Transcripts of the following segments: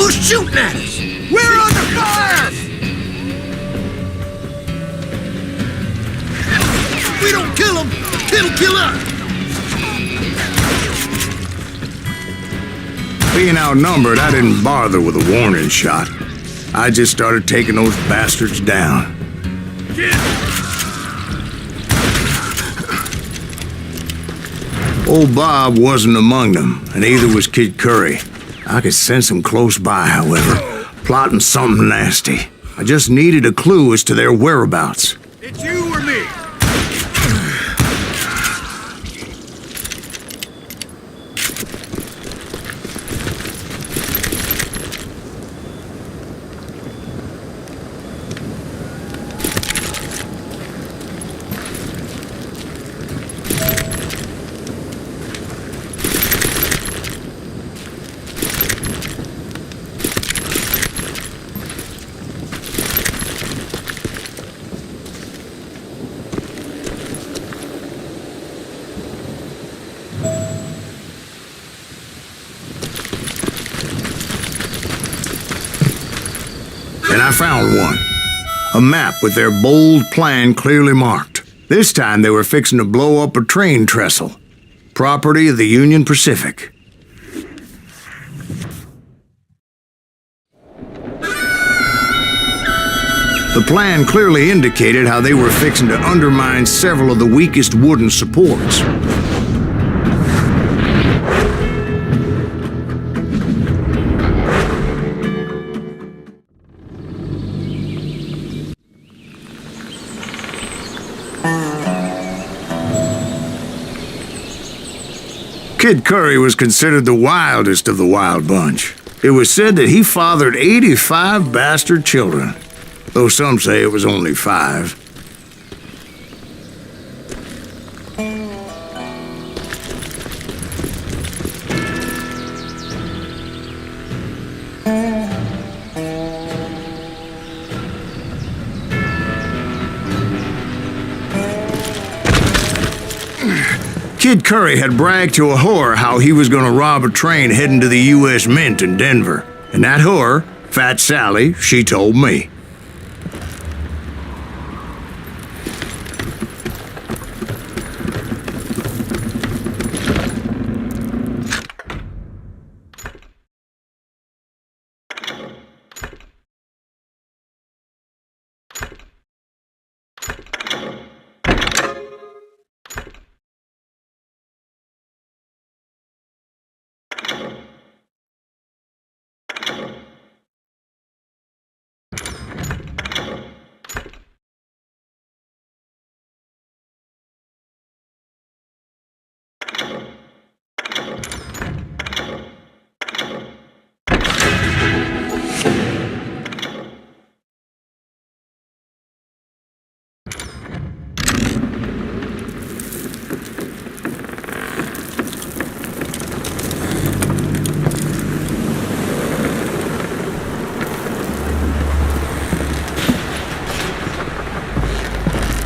Who's shooting at us? We're under fire! If we don't kill them, it'll kill us! Being outnumbered, I didn't bother with a warning shot. I just started taking those bastards down. Old Bob wasn't among them, and neither was Kid Curry. I could sense him close by, however, plotting something nasty. I just needed a clue as to their whereabouts. It's you or me? And I found one. A map with their bold plan clearly marked. This time they were fixing to blow up a train trestle. Property of the Union Pacific. The plan clearly indicated how they were fixing to undermine several of the weakest wooden supports. Kid Curry was considered the wildest of the wild bunch. It was said that he fathered 85 bastard children, though some say it was only 5. Kid Curry had bragged to a whore how he was going to rob a train heading to the U.S. Mint in Denver. And that whore, Fat Sally, she told me.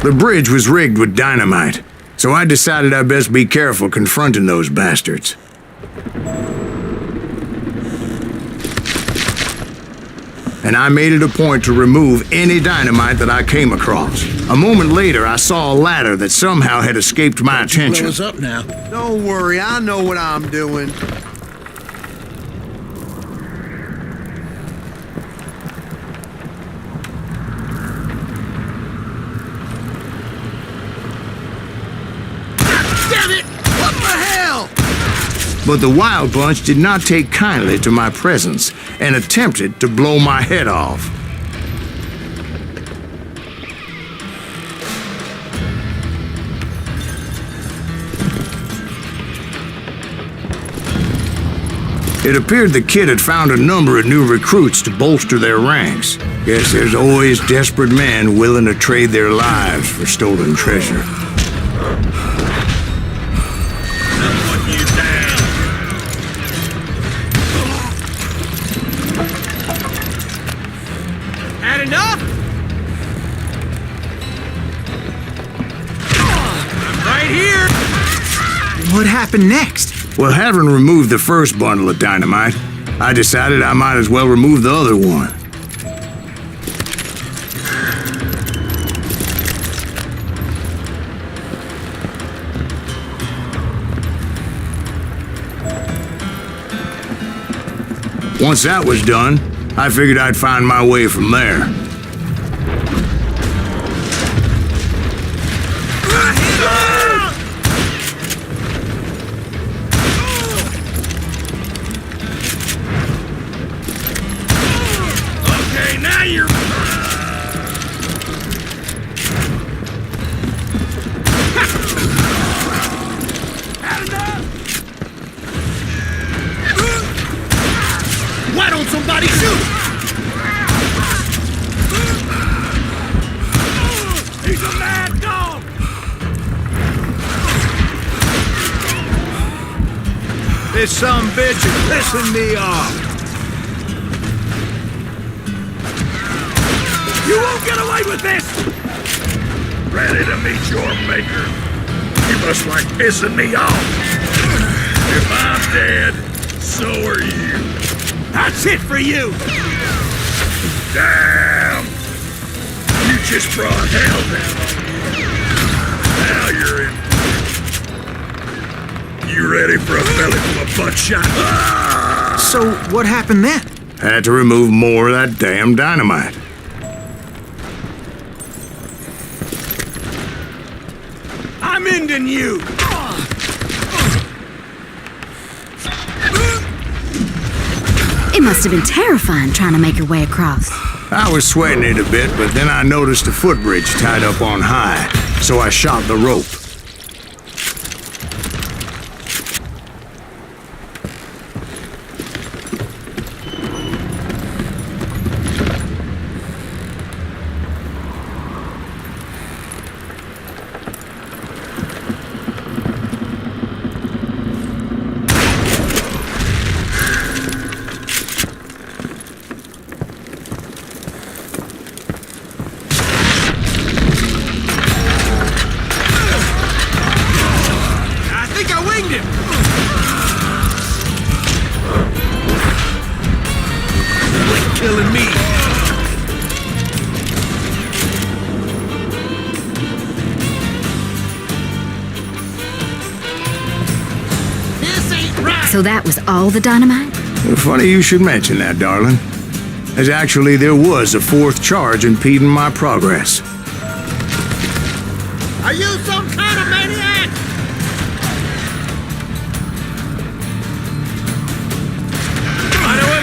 The bridge was rigged with dynamite, so I decided I'd best be careful confronting those bastards. And I made it a point to remove any dynamite that I came across. A moment later, I saw a ladder that somehow had escaped my attention. Blow us up now. Don't worry, I know what I'm doing. Damn it! What the hell? But the Wild Bunch did not take kindly to my presence and attempted to blow my head off. It appeared the kid had found a number of new recruits to bolster their ranks. Guess there's always desperate men willing to trade their lives for stolen treasure. Had enough? I'm right here. What happened next? Well, having removed the first bundle of dynamite, I decided I might as well remove the other one. Once that was done, I figured I'd find my way from there. Okay, now you're... Why don't somebody shoot? He's a mad dog! This sumbitch is pissing me off. You won't get away with this! Ready to meet your maker. You must like pissing me off. If I'm dead, so are you. That's it for you! Damn! You just brought hell down. Now you're in. You ready for a belly full of buckshot? Ah! So, what happened then? Had to remove more of that damn dynamite. I'm ending you! It must have been terrifying trying to make your way across. I was sweating it a bit, but then I noticed a footbridge tied up on high, so I shot the rope. Killing me. This ain't right. So that was all the dynamite? Funny you should mention that, darling. As actually there was a fourth charge impeding my progress. Are you some kind of maniac?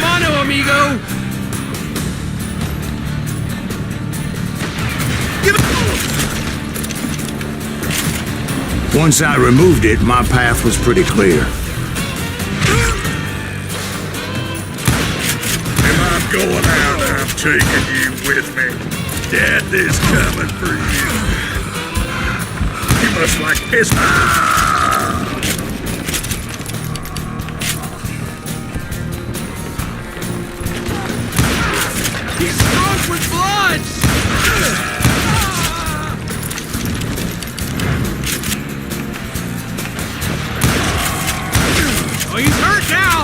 Mano, amigo. Once I removed it, my path was pretty clear. If I'm going out, I'm taking you with me. Death is coming for you. You must like piss. He's drunk with blood. Oh, he's hurt now.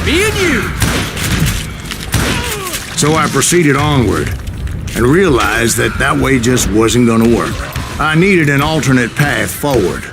Me and you. So I proceeded onward and realized that that way just wasn't going to work. I needed an alternate path forward.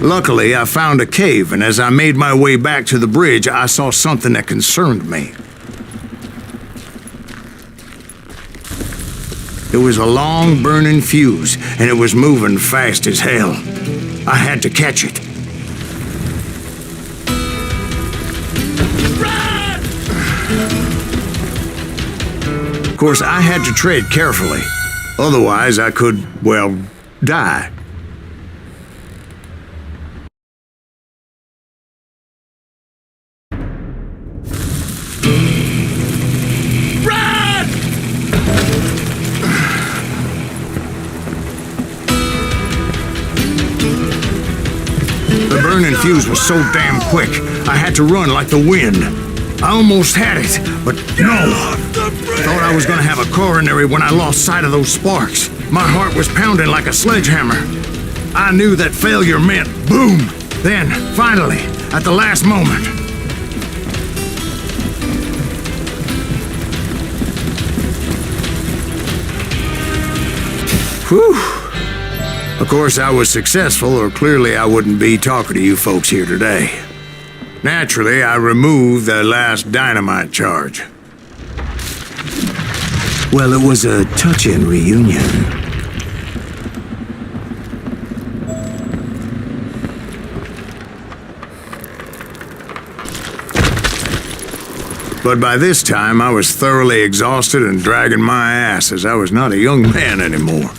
Luckily, I found a cave, and as I made my way back to the bridge, I saw something that concerned me. It was a long, burning fuse, and it was moving fast as hell. I had to catch it. Of course, I had to tread carefully. Otherwise, I could, well, die. The burning fuse was so damn quick, I had to run like the wind. I almost had it, but no. Thought I was gonna have a coronary when I lost sight of those sparks. My heart was pounding like a sledgehammer. I knew that failure meant boom. Then, finally, at the last moment. Whew. Of course, I was successful, or clearly I wouldn't be talking to you folks here today. Naturally, I removed the last dynamite charge. Well, it was a touch-in reunion. But by this time, I was thoroughly exhausted and dragging my ass as I was not a young man anymore.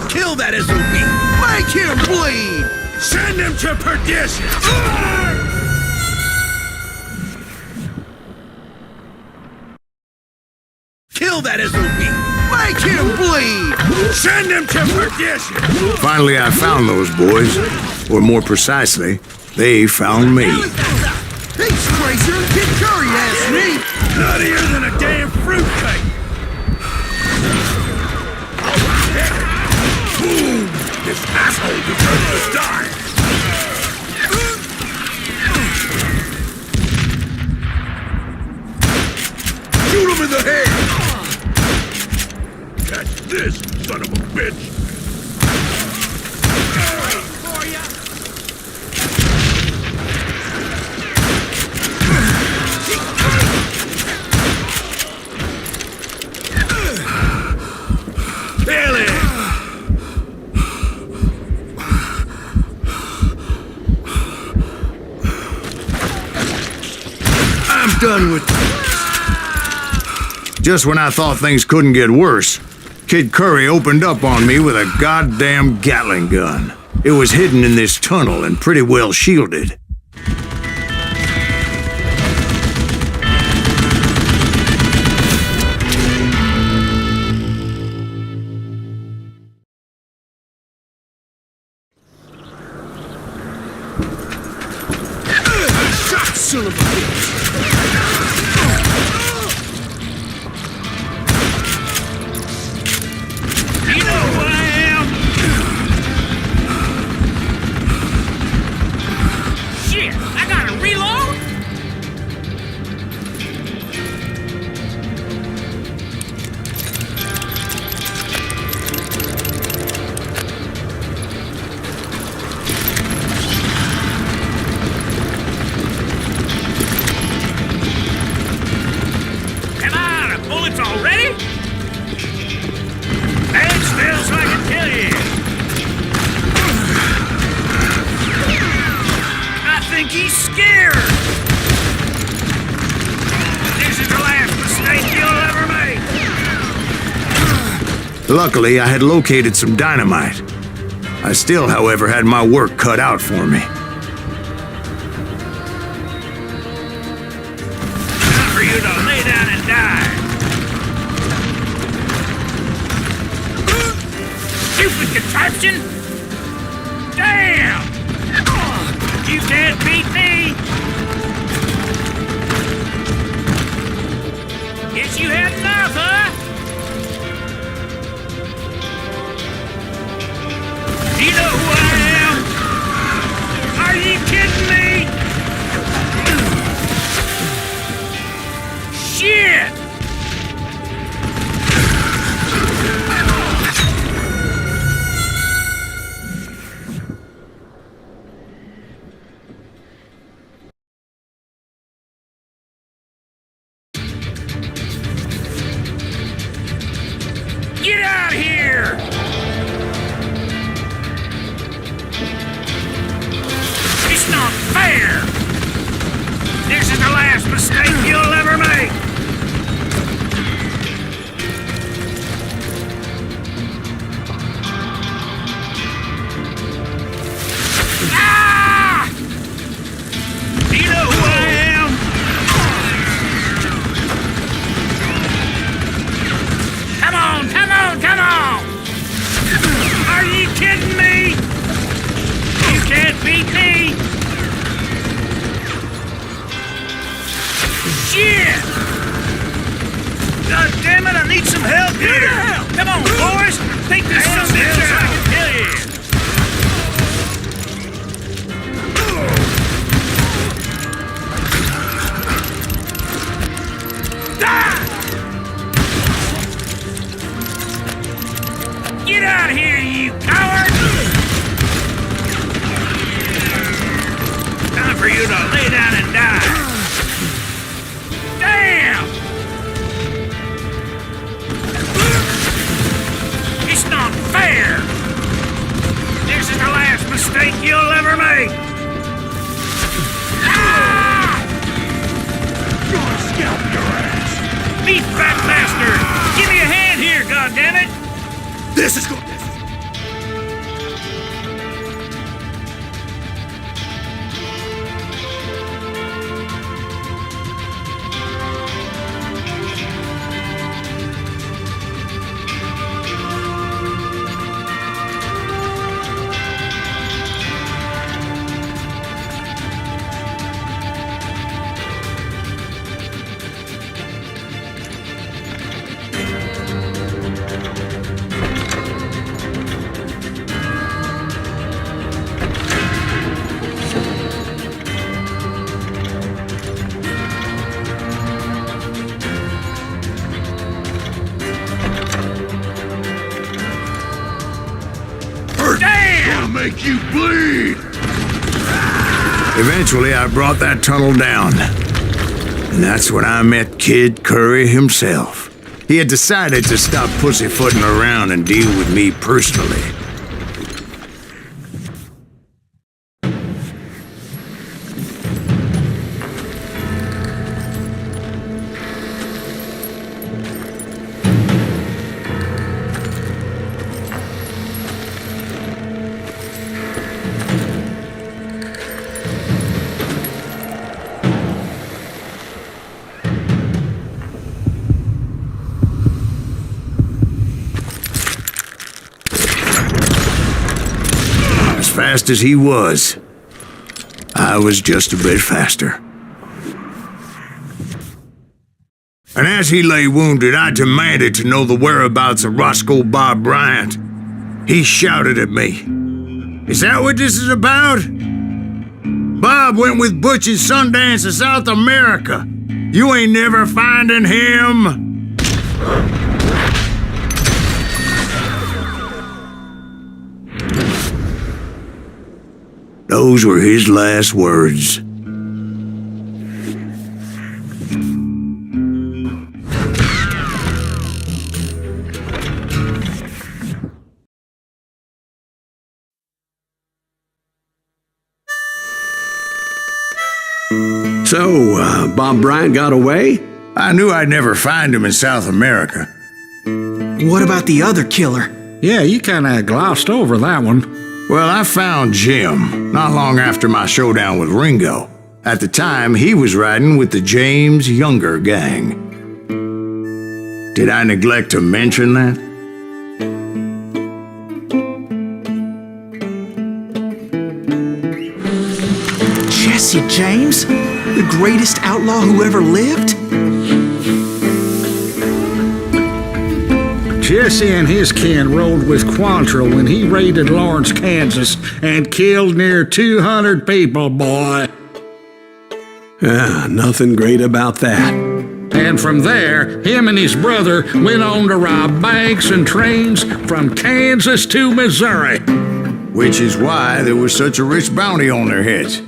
Kill that SOB! Make him bleed! Send him to perdition! Kill that SOB! Make him bleed! Send him to perdition! Finally, I found those boys. Or more precisely, they found me. He's crazier than Kid Curry, ass me! Nuttier than a damn fruitcake! Boom! This asshole deserves to die! Shoot him in the head! Catch this, son of a bitch! Kill him! I'm done with this. Just when I thought things couldn't get worse, Kid Curry opened up on me with a goddamn Gatling gun. It was hidden in this tunnel and pretty well shielded. Son of a bitch! You know who I am? Shit! I gotta reload? Come on, bullets already? That smells like a kill you. I think he's scared. This is the last mistake you'll ever make. Luckily, I had located some dynamite. I still, however, had my work cut out for me. Time for you to lay down and die. Stupid contraption! Damn! You can't beat me! Guess you had enough, huh? Do you know who I am? Are you kidding me? Shit! Need some help here! Come on, boys! Take this son of a bitch so I can kill you! Die! Get out of here, you coward! Time for you to lay down and die! Damn! It's not fair! This is the last mistake you'll ever make! Ah! Gonna scalp your ass! Beef fat bastard! Give me a hand here, goddammit! This is good. Damn! Make you bleed! Eventually, I brought that tunnel down. And that's when I met Kid Curry himself. He had decided to stop pussyfooting around and deal with me personally. As fast as he was, I was just a bit faster. And as he lay wounded, I demanded to know the whereabouts of Roscoe Bob Bryant. He shouted at me, "Is that what this is about? Bob went with Butch and Sundance to South America. You ain't never finding him." Those were his last words. So, Bob Bryant got away? I knew I'd never find him in South America. What about the other killer? Yeah, you kinda glossed over that one. Well, I found Jim not long after my showdown with Ringo. At the time, he was riding with the James Younger gang. Did I neglect to mention that? Jesse James? The greatest outlaw who ever lived? Jesse and his kin rode with Quantrill when he raided Lawrence, Kansas, and killed near 200 people, boy. Nothing great about that. And from there, him and his brother went on to rob banks and trains from Kansas to Missouri. Which is why there was such a rich bounty on their heads.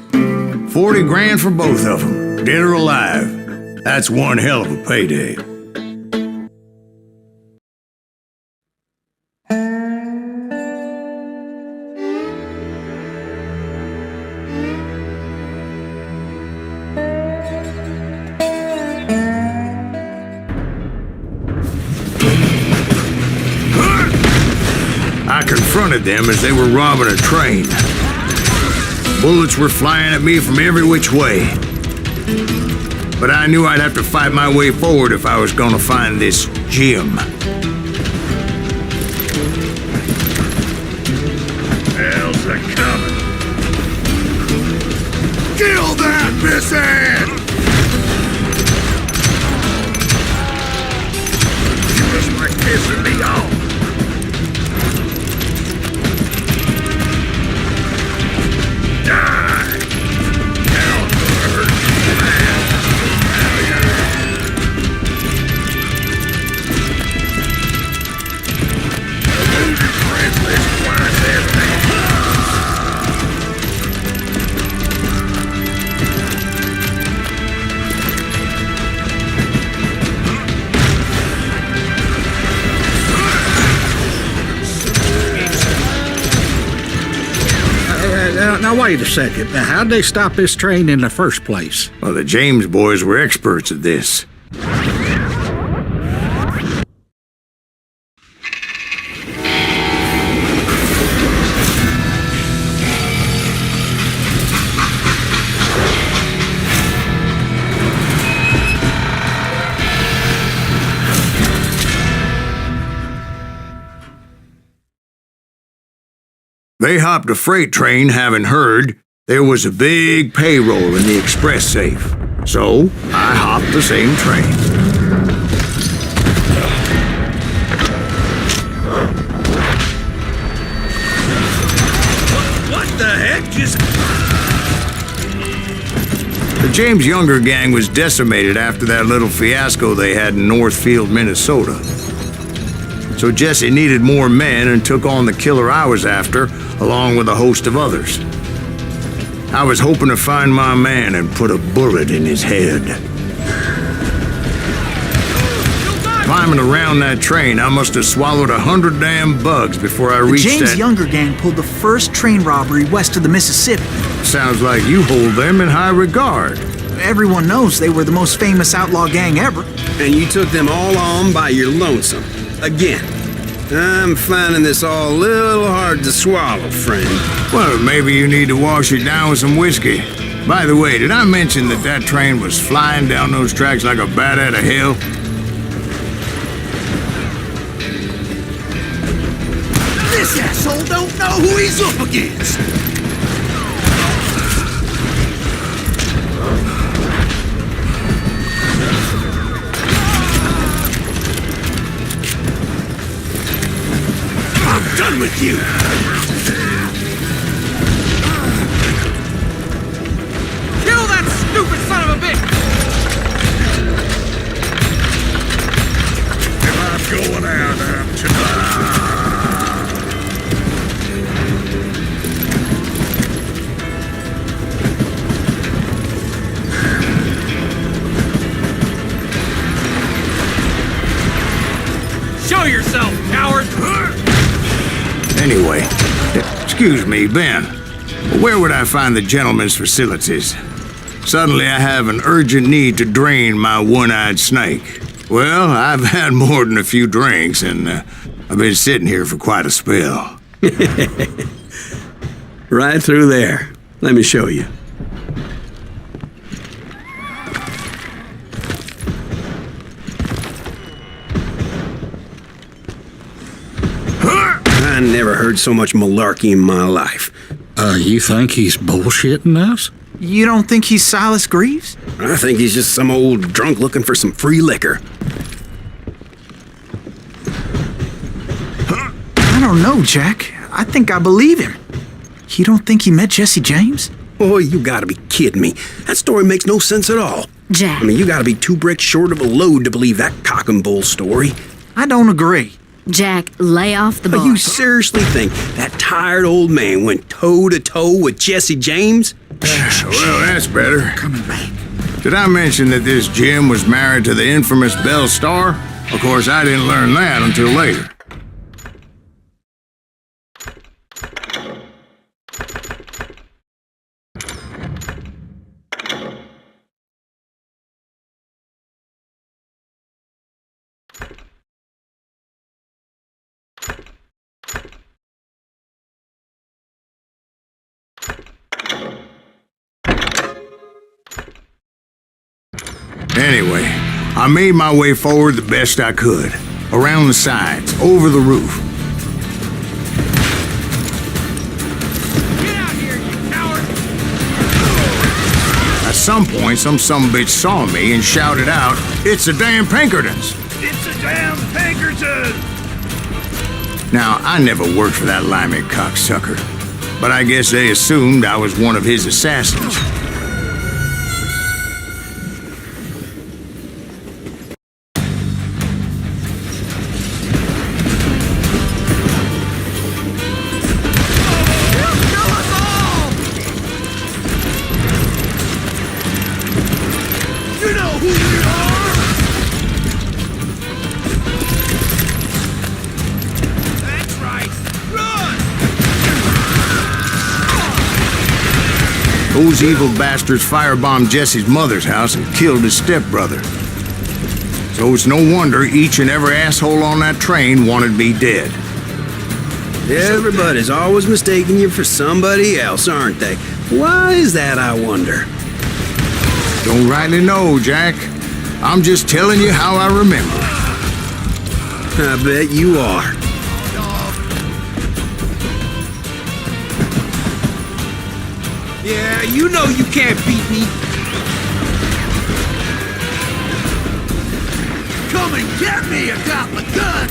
40 grand for both of them, dead or alive. That's one hell of a payday. I confronted them as they were robbing a train. Bullets were flying at me from every which way. But I knew I'd have to fight my way forward if I was gonna find this Jim. Hell's a coming. Kill that missing! You Now wait a second. Now, how'd they stop this train in the first place? Well, the James boys were experts at this. They hopped a freight train having heard there was a big payroll in the express safe. So, I hopped the same train. What the heck just... The James Younger gang was decimated after that little fiasco they had in Northfield, Minnesota. So Jesse needed more men and took on the killer I was after, along with a host of others. I was hoping to find my man and put a bullet in his head. Climbing around that train, I must have swallowed 100 damn bugs before I reached James that... Younger gang pulled the first train robbery west of the Mississippi. Sounds like you hold them in high regard. Everyone knows they were the most famous outlaw gang ever. And you took them all on by your lonesome. Again. I'm finding this all a little hard to swallow, friend. Well, maybe you need to wash it down with some whiskey. By the way, did I mention that that train was flying down those tracks like a bat out of hell? This asshole don't know who he's up against! I'm done with you! Kill that stupid son of a bitch! If I'm going out, I'm tonight. Show yourself, coward! Anyway, excuse me, Ben. Where would I find the gentleman's facilities? Suddenly I have an urgent need to drain my one-eyed snake. Well, I've had more than a few drinks, and I've been sitting here for quite a spell. Right through there. Let me show you. I never heard so much malarkey in my life. You think he's bullshitting us? You don't think he's Silas Greaves? I think he's just some old drunk looking for some free liquor. I don't know, Jack. I think I believe him. You don't think he met Jesse James? Oh, you gotta be kidding me. That story makes no sense at all. Jack. I mean, you gotta be 2 bricks short of a load to believe that cock and bull story. I don't agree. Jack, lay off the But bar. you seriously think that tired old man went toe-to-toe with Jesse James? Well, that's better. Coming back. Did I mention that this Jim was married to the infamous Belle Starr? Of course, I didn't learn that until later. Anyway, I made my way forward the best I could. Around the sides, over the roof. Get out here, you coward! At some point, some sumbitch saw me and shouted out, "It's the damn Pinkertons!" It's a damn Pinkerton! Now, I never worked for that limey cocksucker, but I guess they assumed I was one of his assassins. You know who we are! That's right! Run! Those evil bastards firebombed Jesse's mother's house and killed his stepbrother. So it's no wonder each and every asshole on that train wanted me dead. Everybody's always mistaking you for somebody else, aren't they? Why is that, I wonder? Don't rightly know, Jack. I'm just telling you how I remember. I bet you are. Yeah, you know you can't beat me. Come and get me, I got my gun!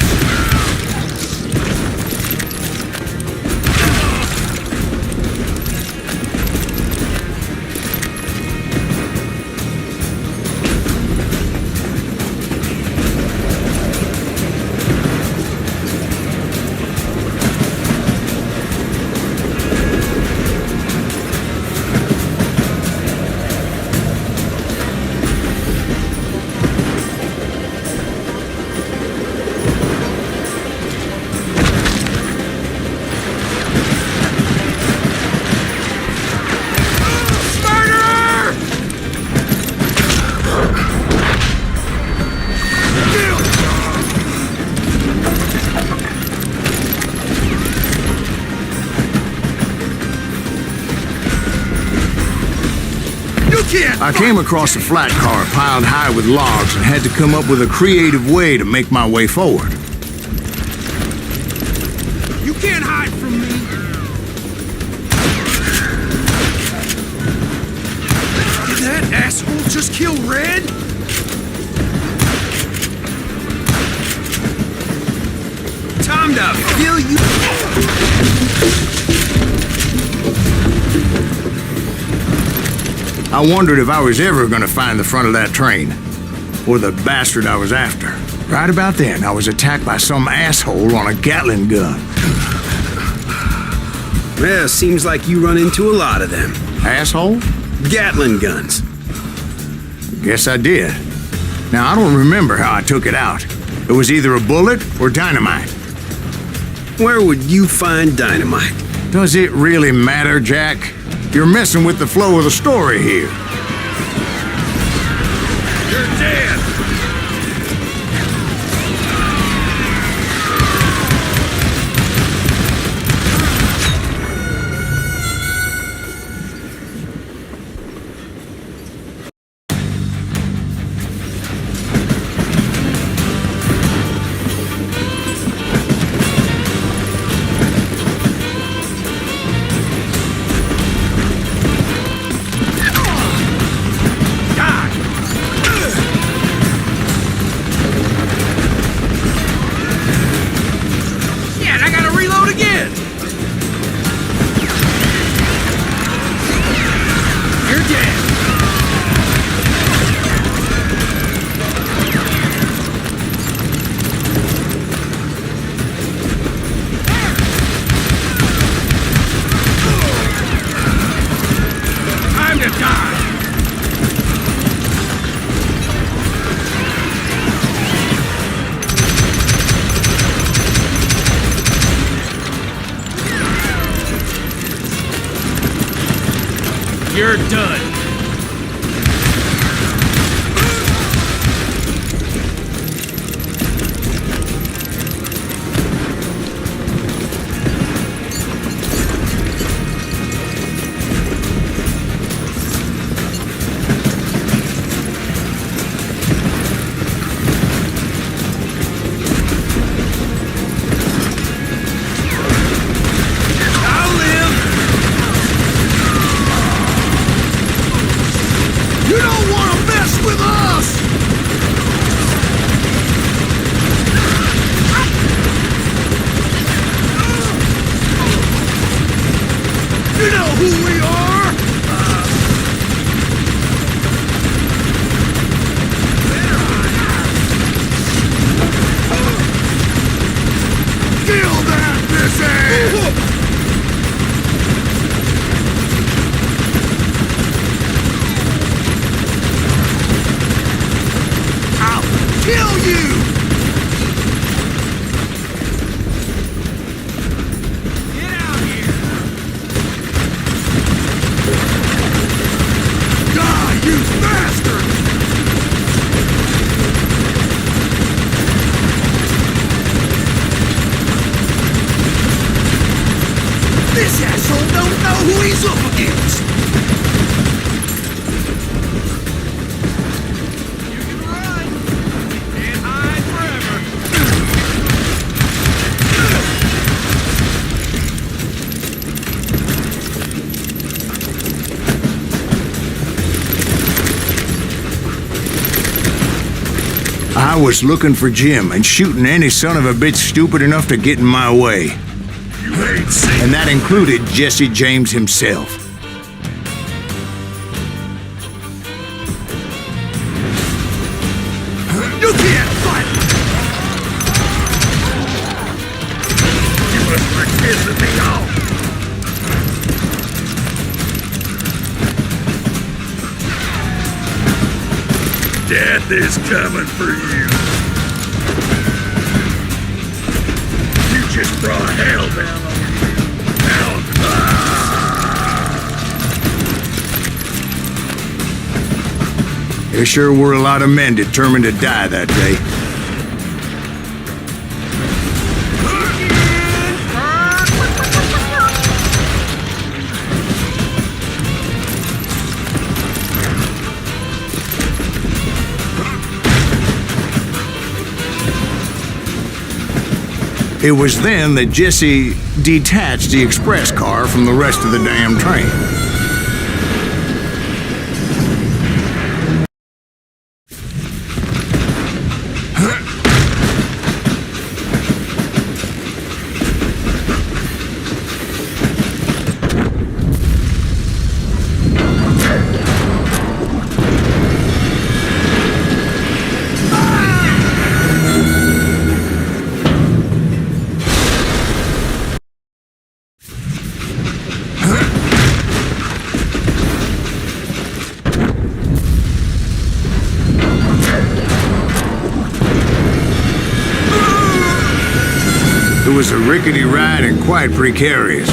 I came across a flat car piled high with logs and had to come up with a creative way to make my way forward. You can't hide from me! Did that asshole just kill Red? Time to fill you. I wondered if I was ever going to find the front of that train, or the bastard I was after. Right about then, I was attacked by some asshole on a Gatling gun. Well, seems like you run into a lot of them. Asshole? Gatling guns. Guess I did. Now, I don't remember how I took it out. It was either a bullet or dynamite. Where would you find dynamite? Does it really matter, Jack? You're messing with the flow of the story here. You're dead! You're done. This asshole don't know who he's up against. You can run. Can't hide forever. I was looking for Jim and shooting any son of a bitch stupid enough to get in my way. You ain't seen And that included Jesse James himself. You can't fight! You must be pissing me off! Death is coming for you. You just brought hell down on you. Now, There sure were a lot of men determined to die that day. It was then that Jesse detached the express car from the rest of the damn train. It was a rickety ride and quite precarious.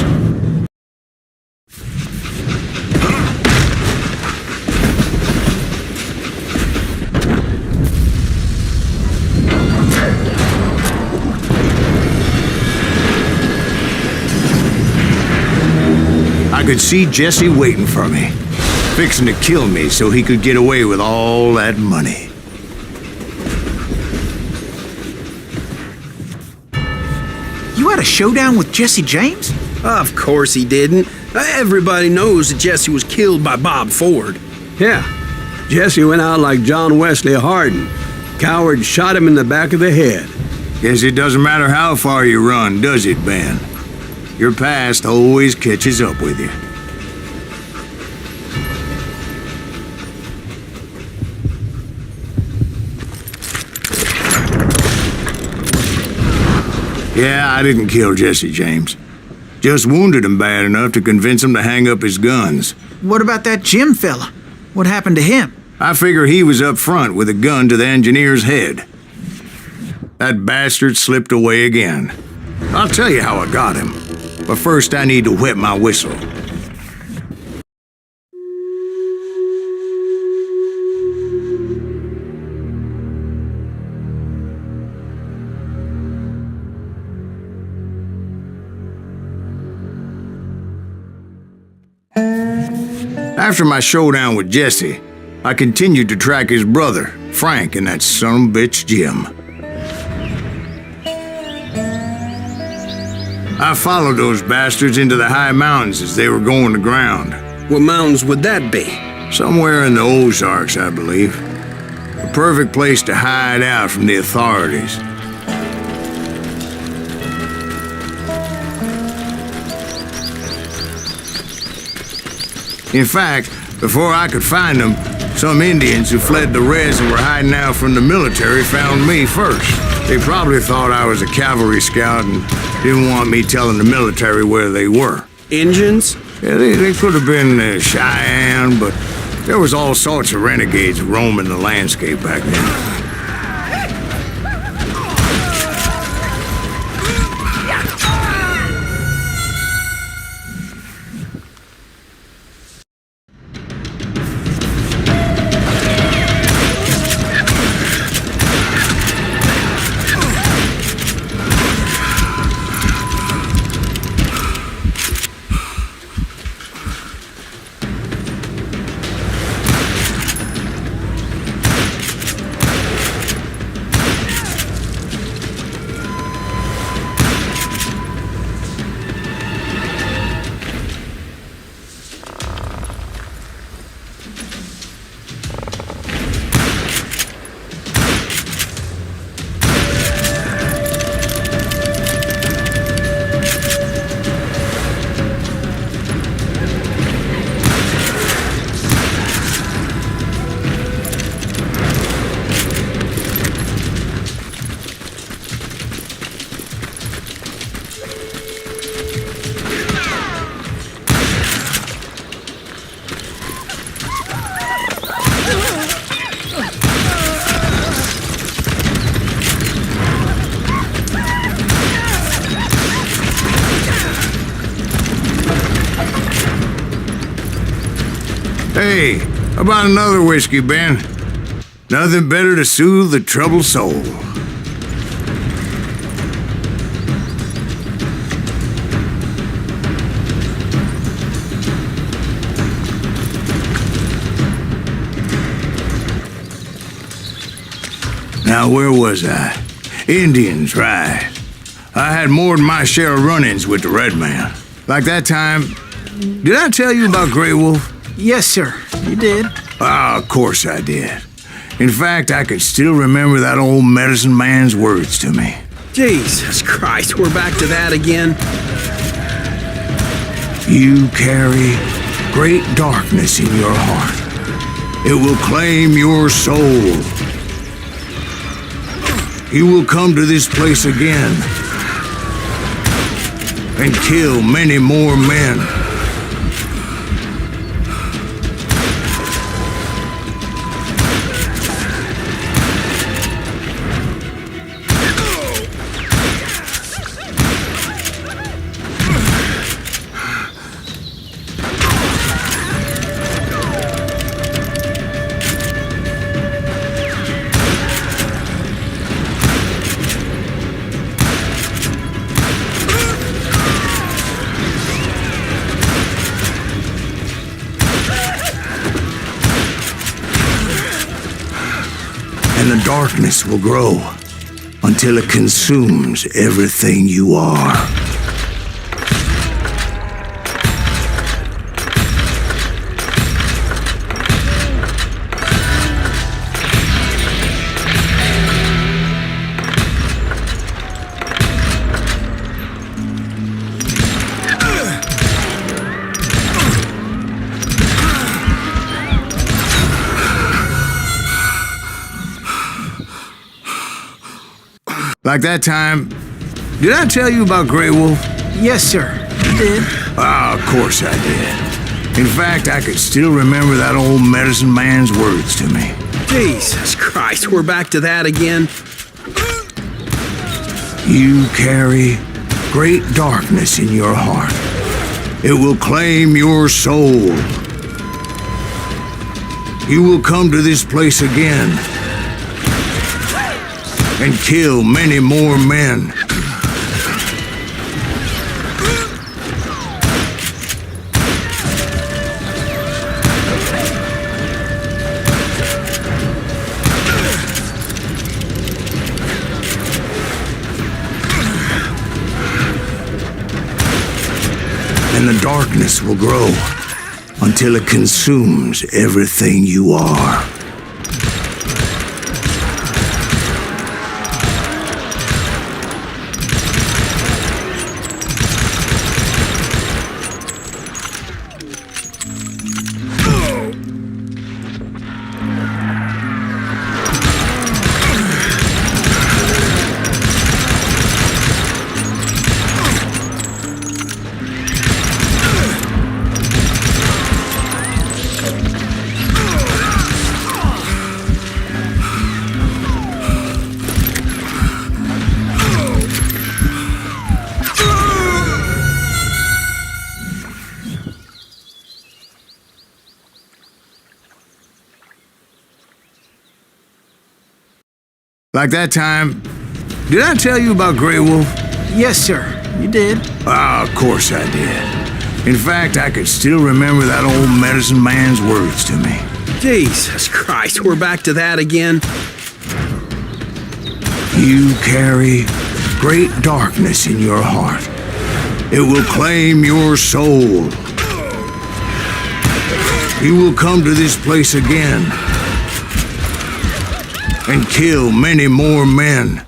I could see Jesse waiting for me, fixing to kill me so he could get away with all that money. You had a showdown with Jesse James? Of course he didn't. Everybody knows that Jesse was killed by Bob Ford. Yeah, Jesse went out like John Wesley Hardin. Coward shot him in the back of the head. Guess it doesn't matter how far you run, does it, Ben? Your past always catches up with you. Yeah, I didn't kill Jesse James. Just wounded him bad enough to convince him to hang up his guns. What about that Jim fella? What happened to him? I figure he was up front with a gun to the engineer's head. That bastard slipped away again. I'll tell you how I got him. But first I need to wet my whistle. After my showdown with Jesse, I continued to track his brother, Frank, and that sumbitch Jim. I followed those bastards into the high mountains as they were going to ground. What mountains would that be? Somewhere in the Ozarks, I believe. A perfect place to hide out from the authorities. In fact, before I could find them, some Indians who fled the res and were hiding out from the military found me first. They probably thought I was a cavalry scout and didn't want me telling the military where they were. Injuns? Yeah, they could have been Cheyenne, but there was all sorts of renegades roaming the landscape back then. Hey, how about another whiskey, Ben? Nothing better to soothe the troubled soul. Now, where was I? Indians, right. I had more than my share of run-ins with the Red Man. Like that time... Did I tell you about Grey Wolf? Yes, sir. You did. Ah, of course I did. In fact, I could still remember that old medicine man's words to me. Jesus Christ, we're back to that again. You carry great darkness in your heart. It will claim your soul. You will come to this place again and kill many more men. And the darkness will grow until it consumes everything you are. Like that time... Did I tell you about Grey Wolf? Yes, sir. You did. Ah, of course I did. In fact, I could still remember that old medicine man's words to me. Jesus Christ, we're back to that again. You carry great darkness in your heart. It will claim your soul. You will come to this place again and kill many more men. And the darkness will grow until it consumes everything you are. Like that time... Did I tell you about Grey Wolf? Yes, sir. You did. Ah, of course I did. In fact, I could still remember that old medicine man's words to me. Jesus Christ, we're back to that again. You carry great darkness in your heart. It will claim your soul. You will come to this place again and kill many more men.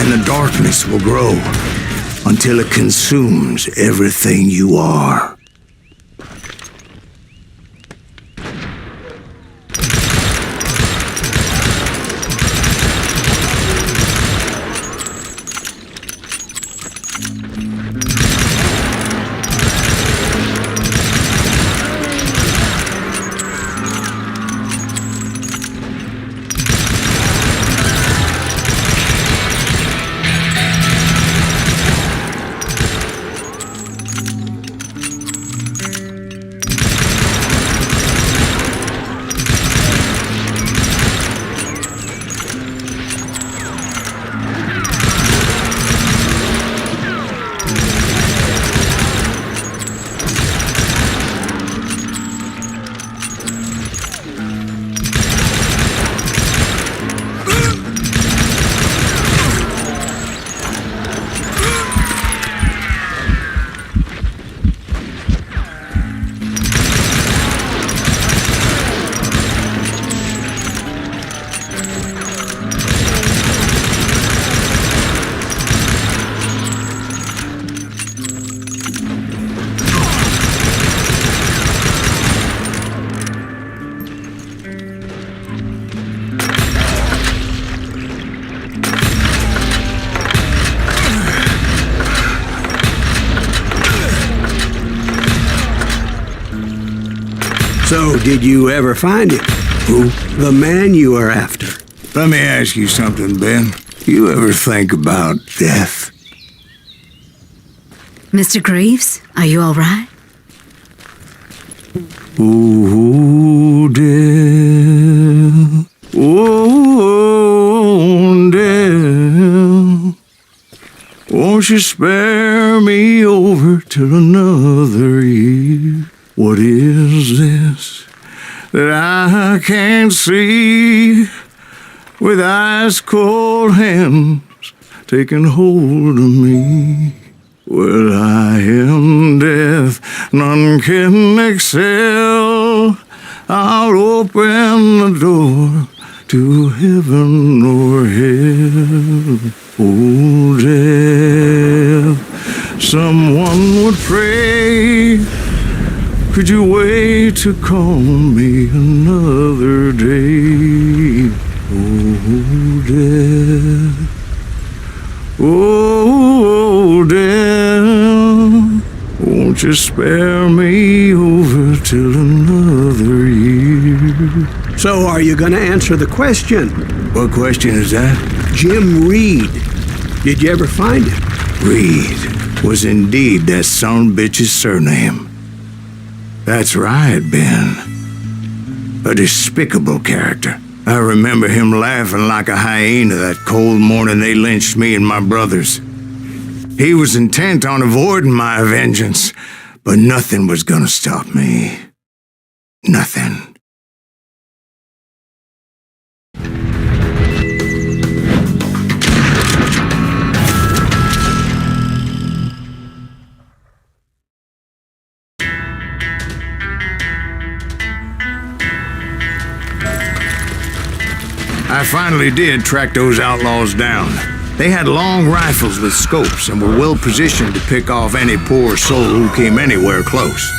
and the darkness will grow until it consumes everything you are. So, did you ever find him? Who? The man you are after. Let me ask you something, Ben. You ever think about death? Mr. Greaves, are you all right? Ooh, death. Oh, death. Won't you spare me over till another year? What is this that I can't see with ice cold hands taking hold of me? Well, I am death, none can excel. I'll open the door to heaven or hell. Oh, death, someone would pray. Could you wait to call me another day? Oh, death. Oh, death. Won't you spare me over till another year? So, are you going to answer the question? What question is that? Jim Reed. Did you ever find him? Reed was indeed that son bitch's surname. That's right, Ben. A despicable character. I remember him laughing like a hyena that cold morning they lynched me and my brothers. He was intent on avoiding my vengeance, but nothing was gonna stop me. Nothing. I finally did track those outlaws down. They had long rifles with scopes and were well positioned to pick off any poor soul who came anywhere close.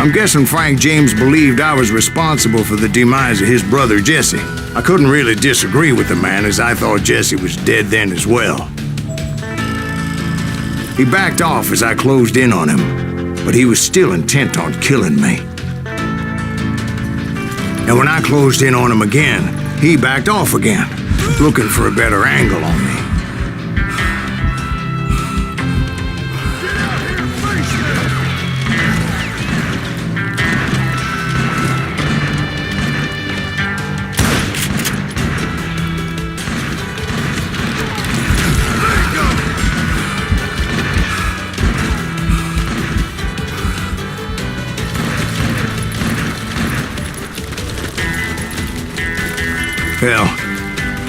I'm guessing Frank James believed I was responsible for the demise of his brother Jesse. I couldn't really disagree with the man, as I thought Jesse was dead then as well. He backed off as I closed in on him, but he was still intent on killing me. And when I closed in on him again, he backed off again, looking for a better angle on me. Hell,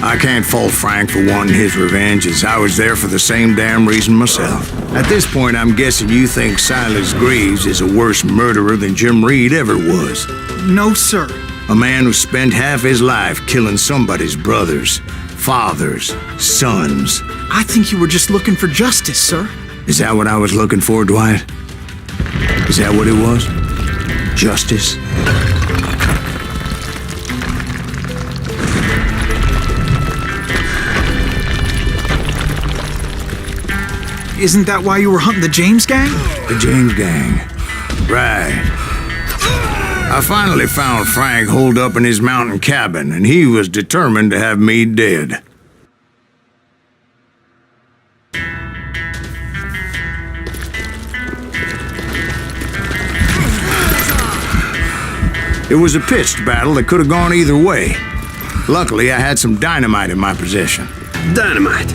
I can't fault Frank for wanting his revenge, as I was there for the same damn reason myself. At this point, I'm guessing you think Silas Greaves is a worse murderer than Jim Reed ever was. No, sir. A man who spent half his life killing somebody's brothers, fathers, sons. I think you were just looking for justice, sir. Is that what I was looking for, Dwight? Is that what it was? Justice? Isn't that why you were hunting the James gang? The James gang. Right. I finally found Frank holed up in his mountain cabin, and he was determined to have me dead. It was a pitched battle that could have gone either way. Luckily, I had some dynamite in my possession. Dynamite?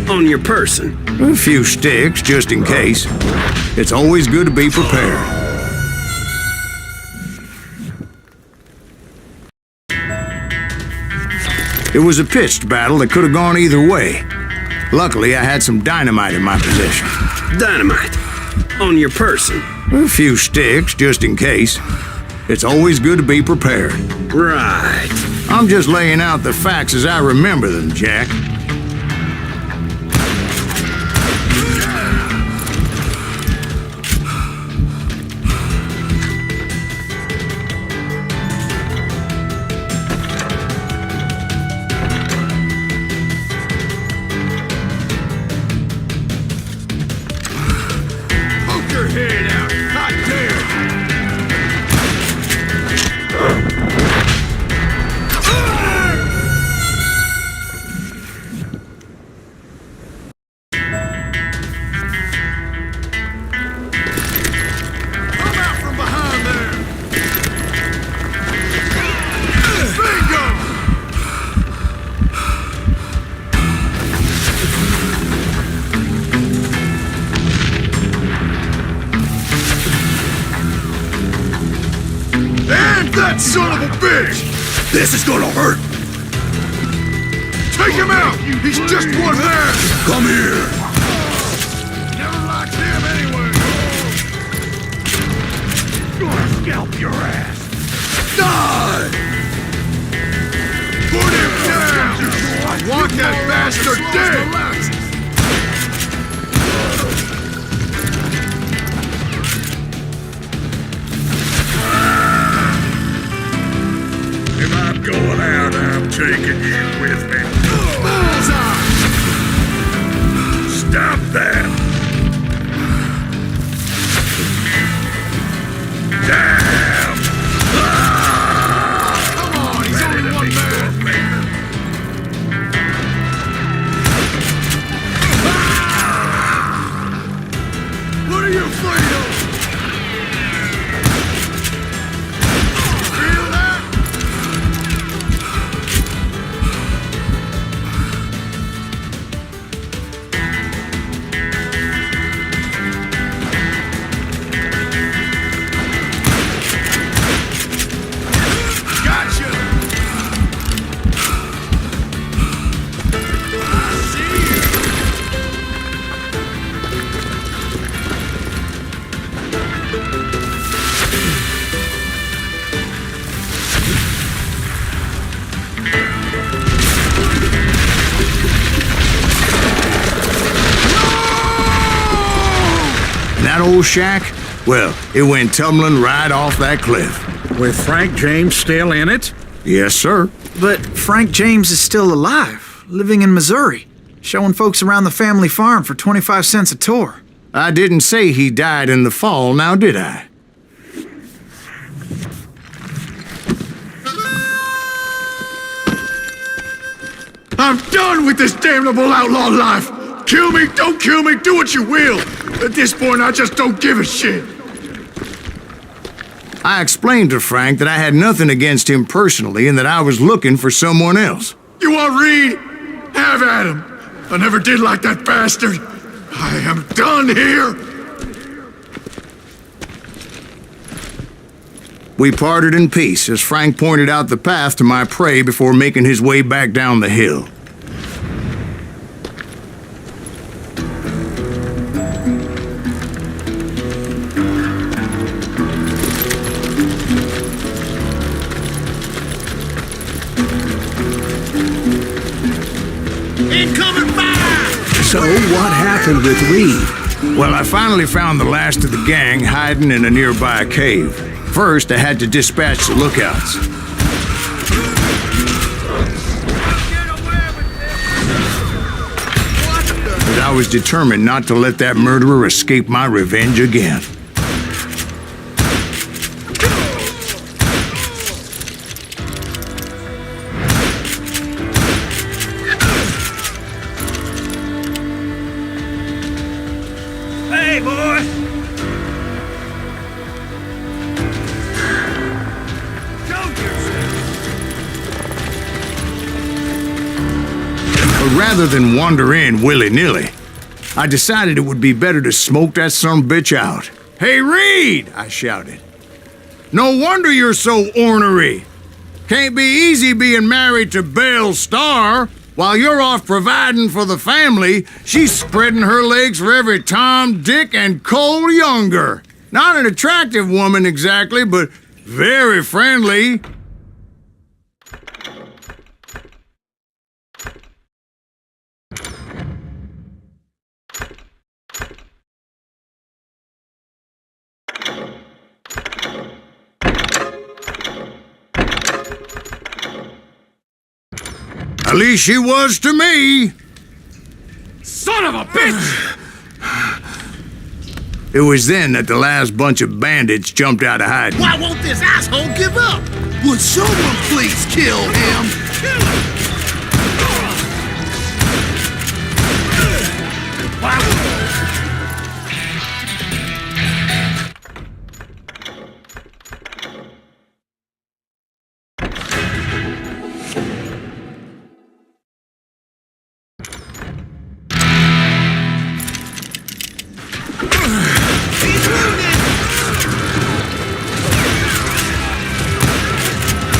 On your person? A few sticks, just in case. It's always good to be prepared. It was a pitched battle that could have gone either way. Luckily, I had some dynamite in my possession. Dynamite? On your person? A few sticks, just in case. It's always good to be prepared. Right. I'm just laying out the facts as I remember them, Jack. Poke your head out. Hot damn. Come out from behind there. Bingo! And that son of a bitch! This is gonna hurt! Take him out! He's just one man! Come here! Never liked him anyway! Gonna scalp your ass! Die! Put him down! I want that bastard dead! If I'm going out, I'm taking you with me. Bullseye! Stop that! Damn! Come on, he's only one man! What are you afraid of? Feel that? Gotcha! I see you! And that old shack, well, it went tumbling right off that cliff. With Frank James still in it? Yes, sir. But Frank James is still alive, living in Missouri, showing folks around the family farm for 25 cents a tour. I didn't say he died in the fall, now did I? I'm done with this damnable outlaw life! Kill me, don't kill me, do what you will! At this point, I just don't give a shit! I explained to Frank that I had nothing against him personally and that I was looking for someone else. You want Reed? Have at him! I never did like that bastard! I am done here! We parted in peace as Frank pointed out the path to my prey before making his way back down the hill. Incoming fire! So what happened with Reed? Well, I finally found the last of the gang hiding in a nearby cave. First, I had to dispatch the lookouts. But I was determined not to let that murderer escape my revenge again. Hey, boy! Show yourself! But rather than wander in willy-nilly, I decided it would be better to smoke that sumbitch out. "Hey, Reed!" I shouted. "No wonder you're so ornery. Can't be easy being married to Belle Starr. While you're off providing for the family, she's spreading her legs for every Tom, Dick, and Cole Younger. Not an attractive woman exactly, but very friendly." At least she was to me. Son of a bitch! It was then that the last bunch of bandits jumped out of hiding. Why won't this asshole give up? Would someone please kill him?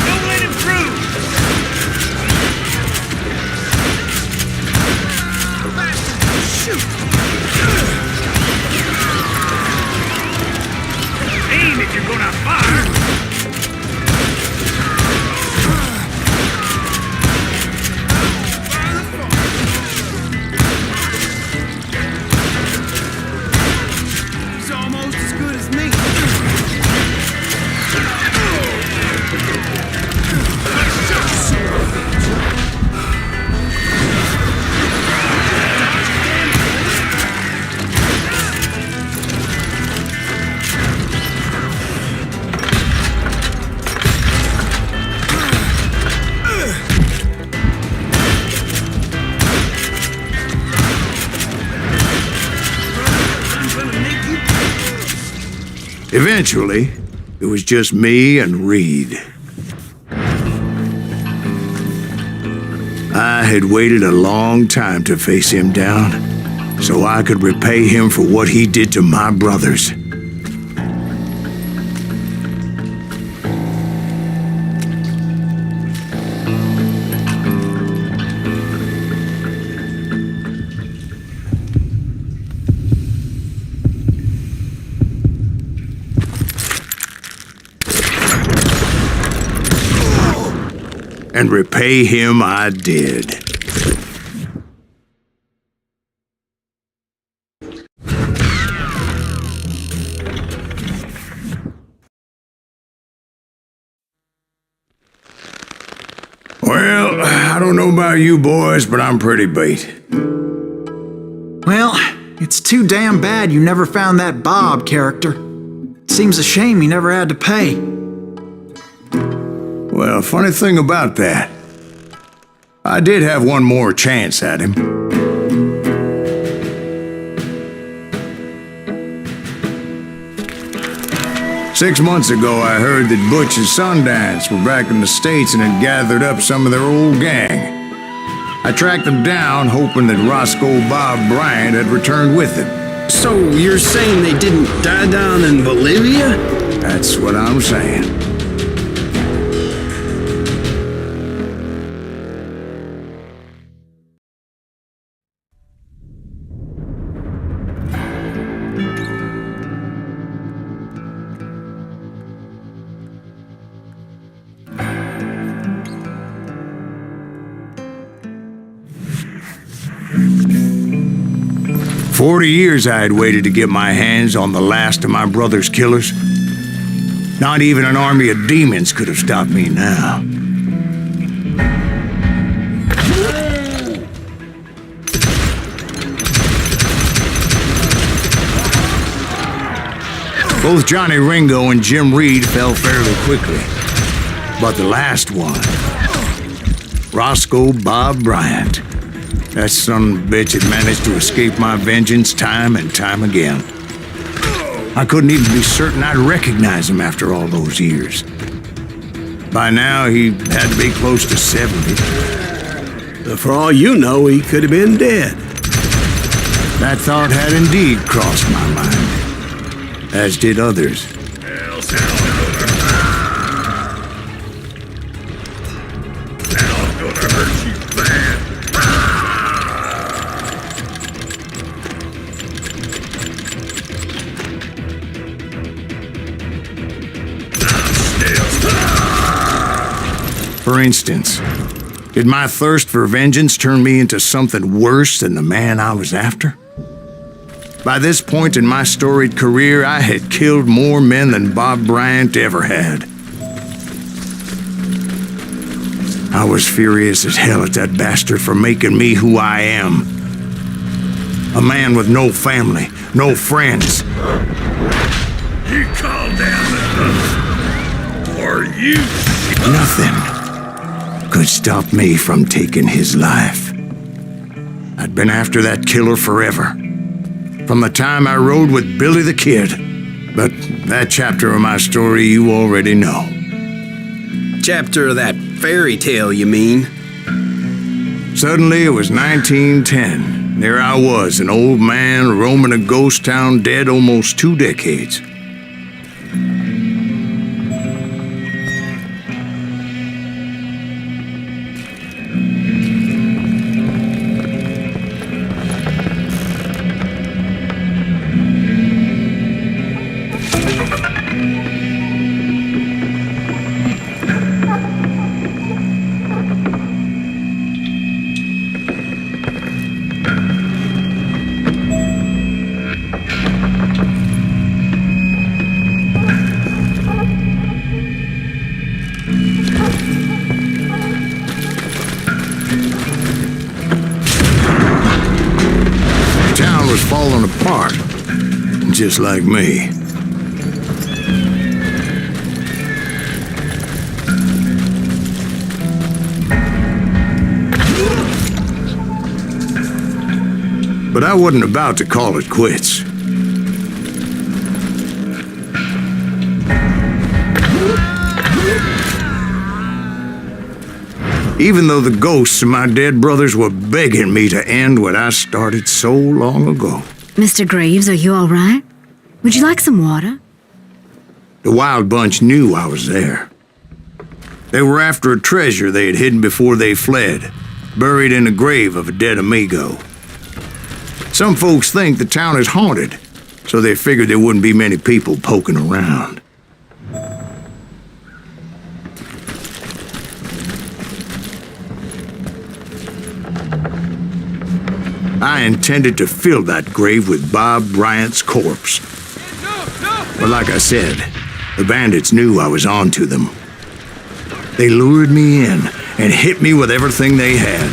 Don't let him through! Shoot! Aim if you're gonna fire! He's almost as good as me. Eventually, it was just me and Reed. I had waited a long time to face him down, so I could repay him for what he did to my brothers. And repay him I did. Well, I don't know about you boys, but I'm pretty beat. Well, it's too damn bad you never found that Bob character. Seems a shame you never had to pay. Well, funny thing about that, I did have one more chance at him. Six months ago, I heard that Butch and Sundance were back in the States and had gathered up some of their old gang. I tracked them down, hoping that Roscoe Bob Bryant had returned with them. So you're saying they didn't die down in Bolivia? That's what I'm saying. 40 years I had waited to get my hands on the last of my brother's killers. Not even an army of demons could have stopped me now. Both Johnny Ringo and Jim Reed fell fairly quickly. But the last one, Roscoe Bob Bryant, that son of a bitch had managed to escape my vengeance time and time again. I couldn't even be certain I'd recognize him after all those years. By now, he had to be close to 70. But for all you know, he could have been dead. That thought had indeed crossed my mind, as did others. Now I'm gonna hurt you bad. For instance, did my thirst for vengeance turn me into something worse than the man I was after? By this point in my storied career, I had killed more men than Bob Bryant ever had. I was furious as hell at that bastard for making me who I am. A man with no family, no friends. You call down the thunder, or you... Nothing could stop me from taking his life. I'd been after that killer forever. From the time I rode with Billy the Kid. But that chapter of my story you already know. Chapter of that fairy tale, you mean? Suddenly it was 1910. There I was, an old man roaming a ghost town dead almost 2 decades. Falling apart, just like me. But I wasn't about to call it quits. Even though the ghosts of my dead brothers were begging me to end what I started so long ago. Mr. Graves, are you all right? Would you like some water? The Wild Bunch knew I was there. They were after a treasure they had hidden before they fled, buried in the grave of a dead amigo. Some folks think the town is haunted, so they figured there wouldn't be many people poking around. I intended to fill that grave with Bob Bryant's corpse. But like I said, the bandits knew I was on to them. They lured me in and hit me with everything they had.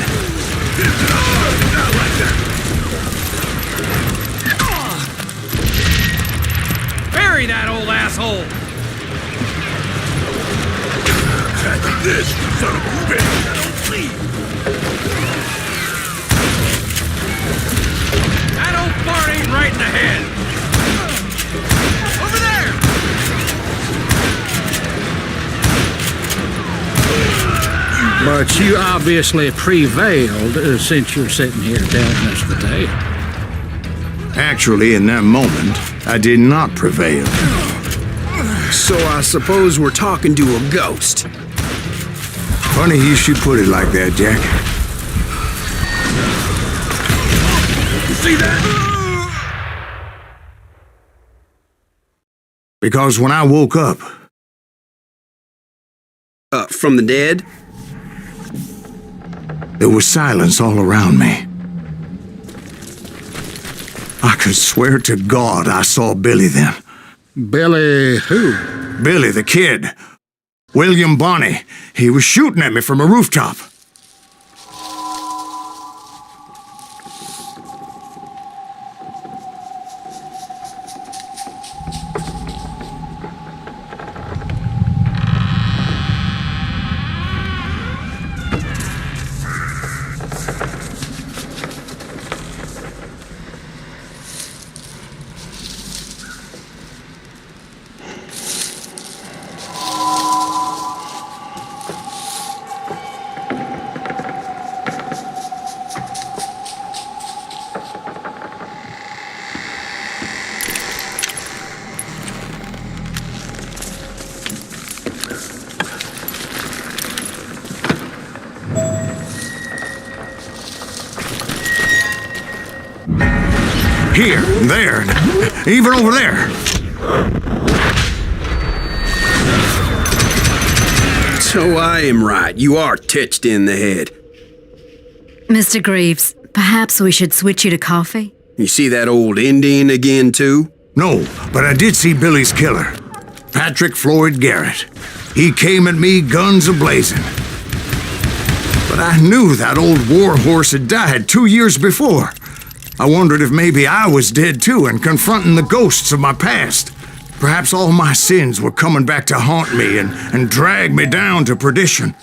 Bury that old asshole! This son of a bitch! Please! That old fart ain't right in the head! Over there! But you obviously prevailed since you're sitting here telling us the tale. Actually, in that moment, I did not prevail. So I suppose we're talking to a ghost. Funny you should put it like that, Jack. See that? Because when I woke up, From the dead? there was silence all around me. I could swear to God I saw Billy then. Billy who? Billy, the kid. William Bonney. He was shooting at me from a rooftop. Here, there, even over there. So I am right. You are touched in the head. Mr. Greaves, perhaps we should switch you to coffee? You see that old Indian again, too? No, but I did see Billy's killer, Patrick Floyd Garrett. He came at me guns a-blazing. But I knew that old war horse had died 2 years before. I wondered if maybe I was dead too and confronting the ghosts of my past. Perhaps all my sins were coming back to haunt me and drag me down to perdition.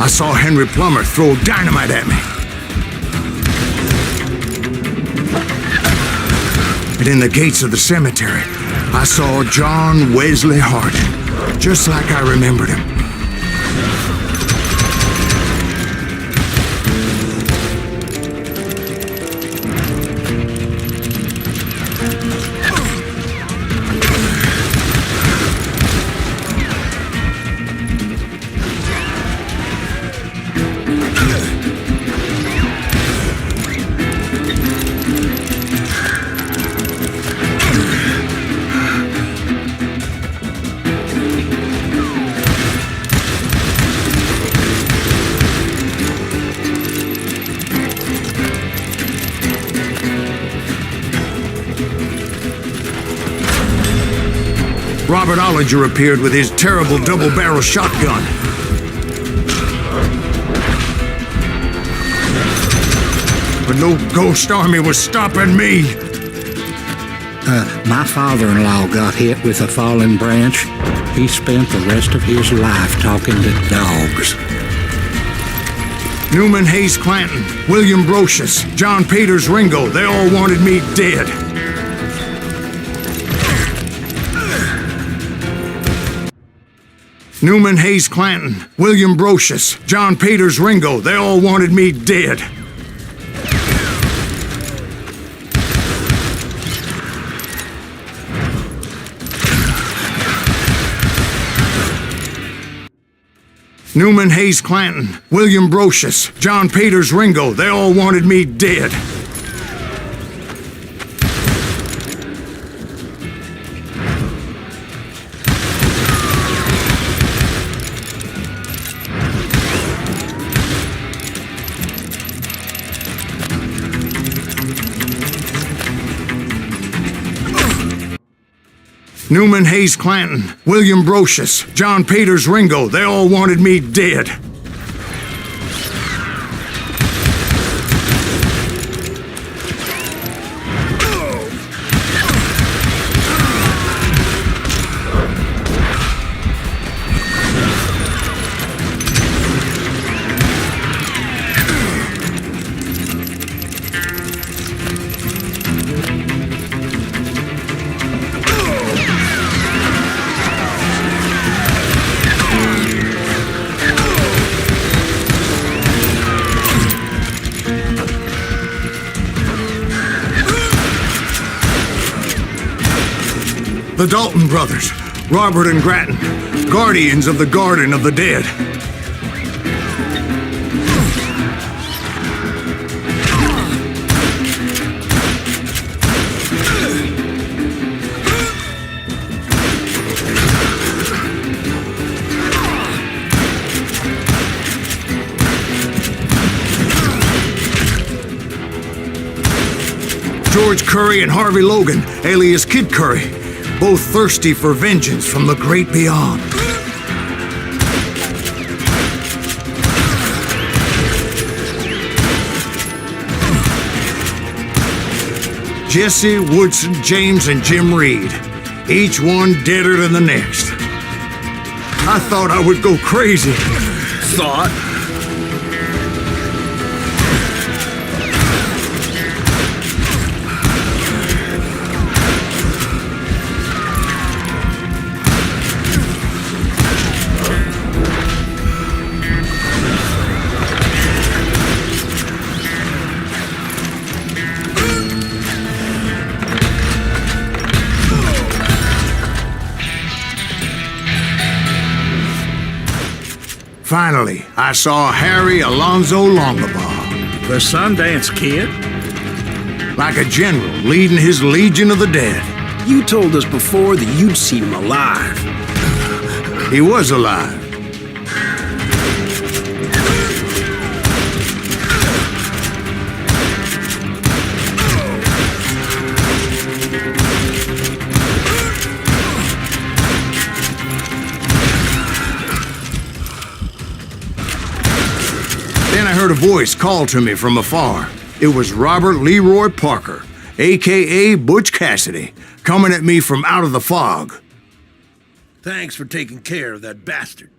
I saw Henry Plummer throw dynamite at me. And in the gates of the cemetery, I saw John Wesley Hardin, just like I remembered him. Robert Ollinger appeared with his terrible double-barrel shotgun. But no ghost army was stopping me. My father-in-law got hit with a fallen branch. He spent the rest of his life talking to dogs. Newman Hayes Clanton, William Brocious, John Peters Ringo, they all wanted me dead. Newman Hayes Clanton, William Brocious, John Peters Ringo, they all wanted me dead. Newman Hayes Clanton, William Brocious, John Peters Ringo, they all wanted me dead. Newman Hayes Clanton, William Brocious, John Peters Ringo, they all wanted me dead. The Dalton brothers, Robert and Grattan, guardians of the Garden of the Dead. George Curry and Harvey Logan, alias Kid Curry, both thirsty for vengeance from the great beyond. Jesse, Woodson, James, and Jim Reed, each one deader than the next. I thought I would go crazy. Thought? Finally, I saw Harry Alonzo Longabaugh, The Sundance Kid? like a general leading his legion of the dead. You told us before that you'd seen him alive. He was alive. Then I heard a voice call to me from afar. It was Robert Leroy Parker, a.k.a. Butch Cassidy, coming at me from out of the fog. Thanks for taking care of that bastard.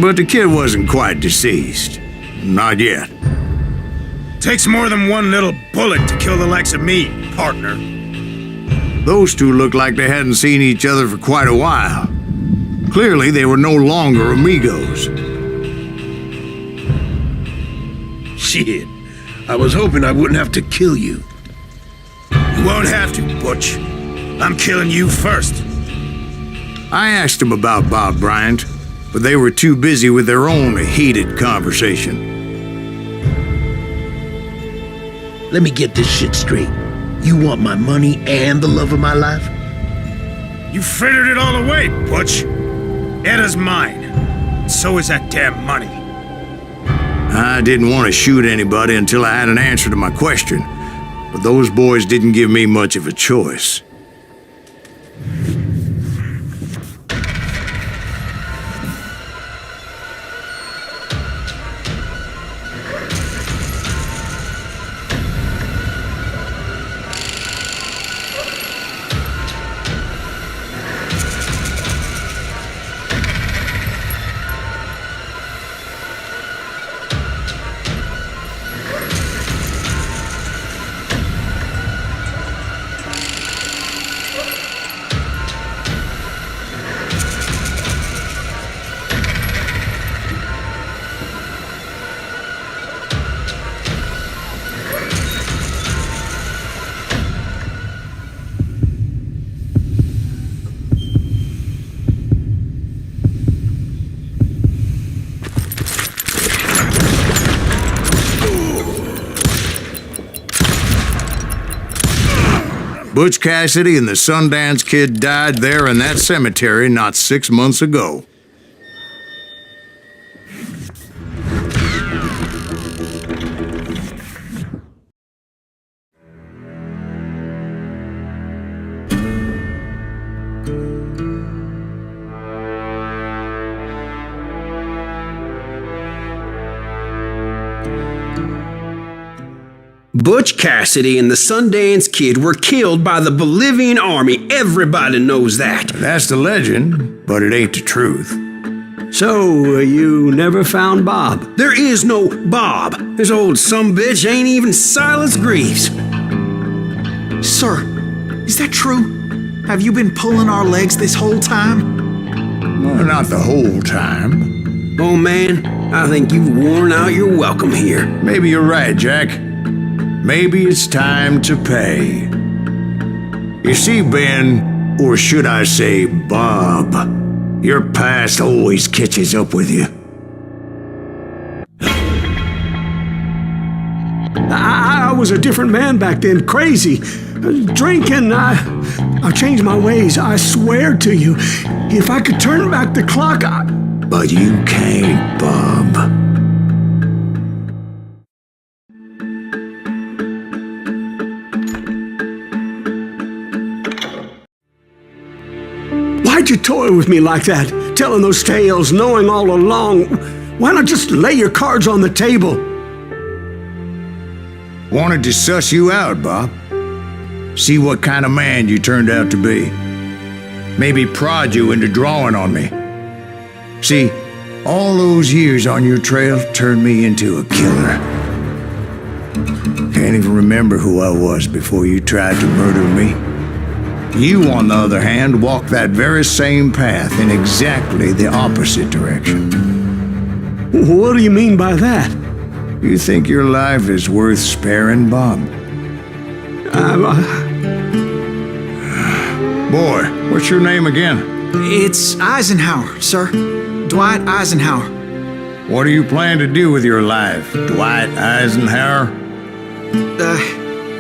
But the kid wasn't quite deceased. Not yet. Takes more than one little bullet to kill the likes of me, partner. Those two looked like they hadn't seen each other for quite a while. Clearly, they were no longer amigos. Shit. I was hoping I wouldn't have to kill you. You won't have to, Butch. I'm killing you first. I asked them about Bob Bryant, but they were too busy with their own heated conversation. Let me get this shit straight. You want my money and the love of my life? You frittered it all away, Butch. Eda's mine. So is that damn money. I didn't want to shoot anybody until I had an answer to my question, but those boys didn't give me much of a choice. Butch Cassidy and the Sundance Kid died there in that cemetery not 6 months ago. Butch Cassidy and the Sundance Kid were killed by the Bolivian army. Everybody knows that. That's the legend, but it ain't the truth. So, you never found Bob? There is no Bob. This old sumbitch ain't even Silas Greaves. Sir, is that true? Have you been pulling our legs this whole time? Well, not the whole time. Oh man, I think you've worn out your welcome here. Maybe you're right, Jack. Maybe it's time to pay. You see, Ben, or should I say Bob, your past always catches up with you. I was a different man back then, crazy. Drinking, I've changed my ways, I swear to you. If I could turn back the clock, But you can't, Bob. Why'd you toy with me like that? Telling those tales, knowing all along. Why not just lay your cards on the table? Wanted to suss you out, Bob. See what kind of man you turned out to be. Maybe prod you into drawing on me. See, all those years on your trail turned me into a killer. Can't even remember who I was before you tried to murder me. You, on the other hand, walked that very same path in exactly the opposite direction. What do you mean by that? You think your life is worth sparing, Bob? Boy, what's your name again? It's Eisenhower, sir. Dwight Eisenhower. What do you plan to do with your life, Dwight Eisenhower?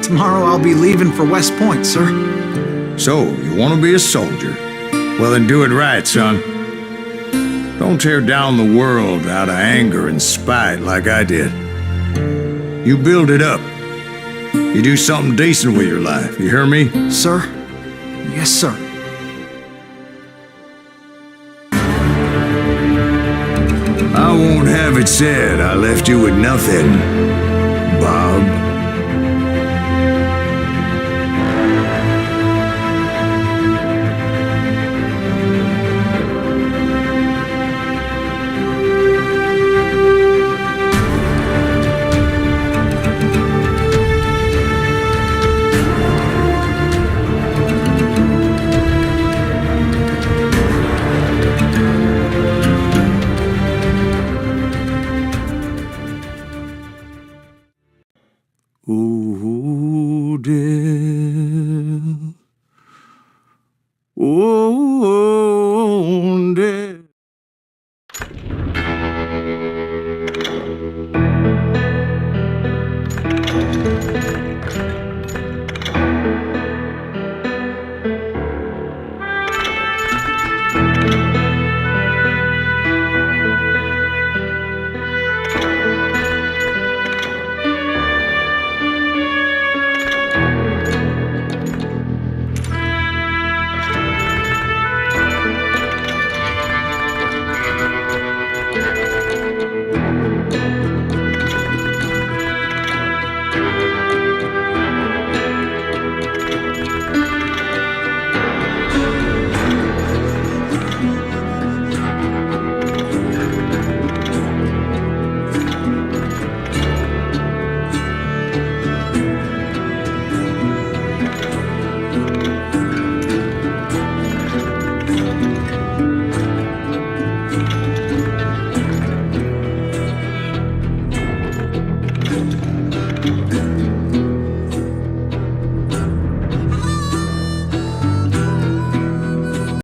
Tomorrow I'll be leaving for West Point, sir. So, you want to be a soldier? Well, then do it right, son. Don't tear down the world out of anger and spite like I did. You build it up. You do something decent with your life, you hear me? Sir? Yes, sir. I won't have it said I left you with nothing.